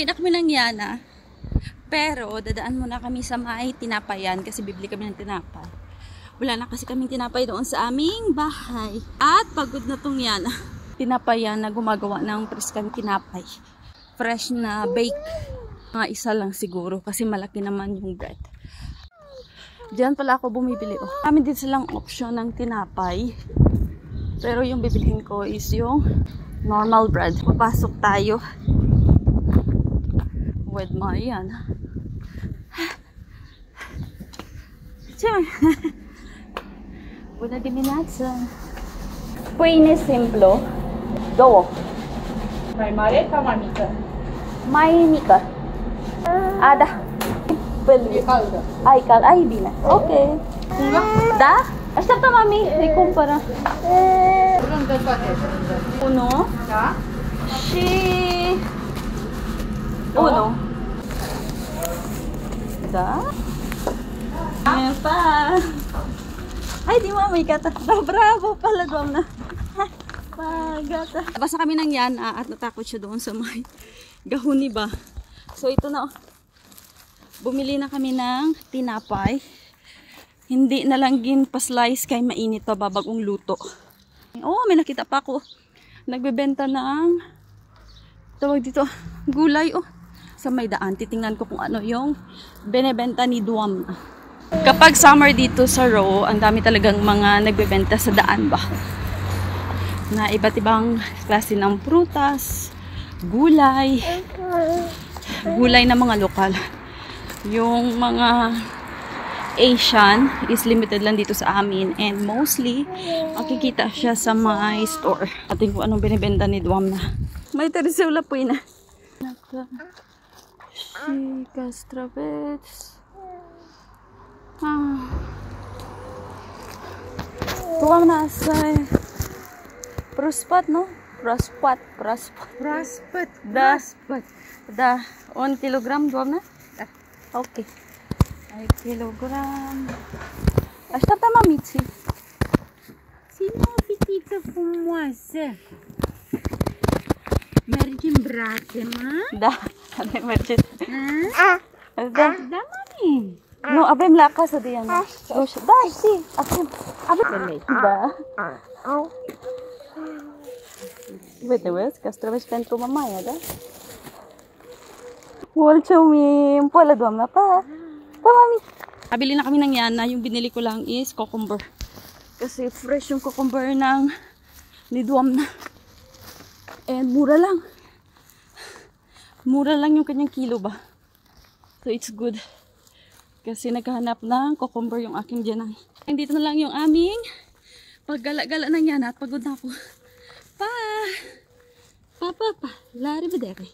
Pauwi na kami ng Yana. Pero, dadaan muna kami sa may tinapayan kasi bibili kami ng tinapay. Wala na kasi kaming tinapay doon sa aming bahay. At pagod na tong Yana. Tinapayan na gumagawa ng preskang tinapay. Fresh na bake. Mga isa lang siguro kasi malaki naman yung bread. Diyan pala ako bumibili. Kami din silang option ng tinapay. Pero yung bibilihin ko is yung normal bread. Papasok tayo. With my yan. Buena dimineața. Pâine simplu. Două. Mai mare sau mai mică? Mai mică. A, da. E caldă. Ai cald. Ai bine. Ok. Da? Așteaptă mami. Îi cumpără. Rândă toate. Unu. Da? Și... Unu. Da? Ayan pa. Ay, di mami, gata. Bravo pala, doamna. Gata. Basta kami ng Yana at natakot siya doon sa may gahuni ba. So, ito na. Bumili na kami ng tinapay. Hindi na lang pa-slice kay mainit pa babagong luto. Oh, may nakita pa ako. Nagbebenta ng tawag dito, gulay sa may daan. Titingnan ko kung ano yung binebenta ni Duam. Kapag summer dito sa Roe, ang dami talagang mga nagbebenta sa daan ba. Na iba't ibang klase ng prutas, gulay, gulay na mga lokal. Yung mga Asian is limited lang dito sa amin and mostly makikita siya sa my store. Ating kung anong binibenta ni Duam na. May teresula po yun na. Si Castravets. Duam na sa Prospat, no? Prospat. Da. 1 kilogram, Duam na? Okay. 1 kilogram. Așteaptă mamiții. Ține o fetiță frumoasă. Mergi în brațe, mă? Da, avem merge. Da. Da, mami. Nu, avem la acasă de ea. Da, si, avem. Da. Uite, vezi, castraveți pentru mamaia, da? Mulțumim! Pala, doamna, pa! Pa, mami! Kabili na kami ng Yana. Yung binili ko lang is cucumber. Kasi fresh yung cucumber ng ni Duam na. And mura lang. Mura lang yung kanyang kilo ba. So it's good. Kasi naghahanap ng cucumber yung aking dyanay. Dito na lang yung aming paggala-gala ng Yana at pagod na ako. Pa! Pa! Lari ba dere?